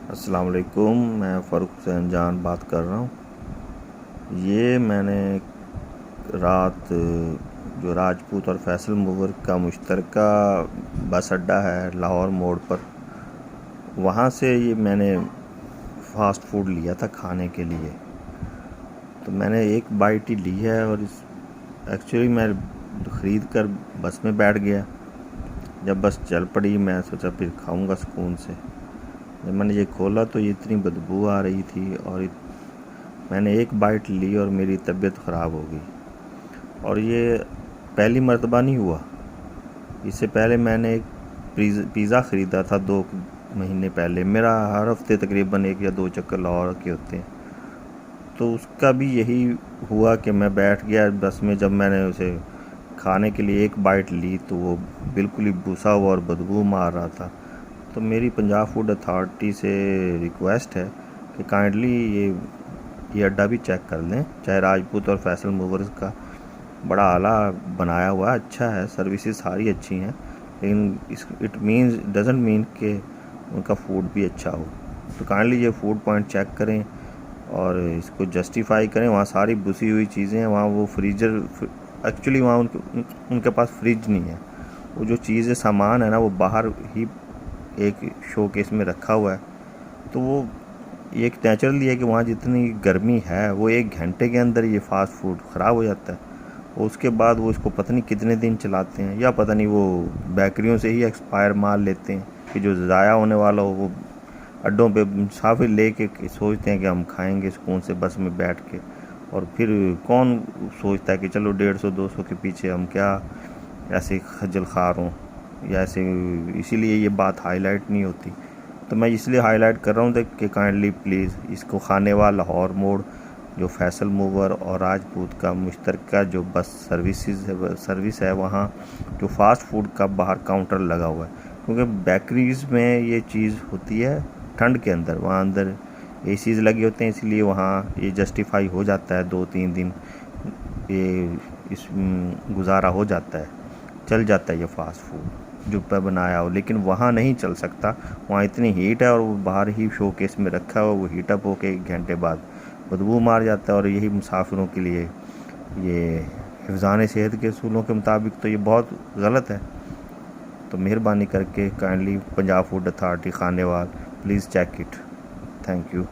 السلام علیکم، میں فاروق حسین جان بات کر رہا ہوں۔ یہ میں نے رات جو راجپوت اور فیصل موور کا مشترکہ بس اڈہ ہے لاہور موڑ پر، وہاں سے یہ میں نے فاسٹ فوڈ لیا تھا کھانے کے لیے۔ تو میں نے ایک بائٹ ہی لی ہے اور ایکچولی میں خرید کر بس میں بیٹھ گیا۔ جب بس چل پڑی میں سوچا پھر کھاؤں گا سکون سے۔ جب میں نے یہ کھولا تو یہ اتنی بدبو آ رہی تھی اور میں نے ایک بائٹ لی اور میری طبیعت خراب ہو گئی۔ اور یہ پہلی مرتبہ نہیں ہوا، اس سے پہلے میں نے ایک پیزا خریدا تھا 2 مہینے پہلے۔ میرا ہر ہفتے تقریباً 1 یا 2 چکر لاہور کے ہوتے ہیں، تو اس کا بھی یہی ہوا کہ میں بیٹھ گیا بس میں۔ جب میں نے اسے کھانے کے لیے ایک بائٹ لی تو وہ بالکل ہی بھوسا ہوا اور بدبو مار رہا تھا۔ تو میری پنجاب فوڈ اتھارٹی سے ریکویسٹ ہے کہ کائنڈلی یہ اڈا بھی چیک کر لیں۔ چاہے راجپوت اور فیصل موورز کا بڑا اعلیٰ بنایا ہوا ہے، اچھا ہے، سروسز ساری اچھی ہیں، لیکن ڈزنٹ مین کہ ان کا فوڈ بھی اچھا ہو۔ تو کائنڈلی یہ فوڈ پوائنٹ چیک کریں اور اس کو جسٹیفائی کریں۔ وہاں ساری بسی ہوئی چیزیں ہیں، وہاں وہ فریجر ایکچولی وہاں ان کے پاس فریج نہیں ہے، وہ جو چیزیں سامان ہے نا وہ باہر ہی ایک شو کیس میں رکھا ہوا ہے۔ تو وہ ایک نیچرلی ہے کہ وہاں جتنی گرمی ہے وہ 1 گھنٹے کے اندر یہ فاسٹ فوڈ خراب ہو جاتا ہے، اور اس کے بعد وہ اس کو پتہ نہیں کتنے دن چلاتے ہیں، یا پتہ نہیں وہ بیکریوں سے ہی ایکسپائر مال لیتے ہیں کہ جو ضائع ہونے والا ہو وہ اڈوں پہ مسافر لے کے سوچتے ہیں کہ ہم کھائیں گے سکون سے بس میں بیٹھ کے۔ اور پھر کون سوچتا ہے کہ چلو 150-200 کے پیچھے ہم کیا ایسے خجل خوار ہوں، یا ایسے، اسی لیے یہ بات ہائی لائٹ نہیں ہوتی۔ تو میں اس لیے ہائی لائٹ کر رہا ہوں کہ کائنڈلی پلیز اس کو کھانے والا لاہور موڑ جو فیصل موور اور راجپوت کا مشترکہ جو بس سروس ہے، وہاں جو فاسٹ فوڈ کا باہر کاؤنٹر لگا ہوا ہے، کیونکہ بیکریز میں یہ چیز ہوتی ہے ٹھنڈ کے اندر، وہاں اندر اے سیز لگے ہوتے ہیں، اس لیے وہاں یہ جسٹیفائی ہو جاتا ہے 2-3 دن یہ گزارا ہو جاتا ہے، چل جاتا ہے یہ فاسٹ فوڈ جو پہ بنایا ہو۔ لیکن وہاں نہیں چل سکتا، وہاں اتنی ہیٹ ہے اور وہ باہر ہی شو کیس میں رکھا ہوا، وہ ہیٹ اپ ہو کے 1 گھنٹے بعد بدبو مار جاتا ہے۔ اور یہی مسافروں کے لیے یہ حفظان صحت کے اصولوں کے مطابق تو یہ بہت غلط ہے۔ تو مہربانی کر کے کائنڈلی پنجاب فوڈ اتھارٹی خانے وال please check it, thank you.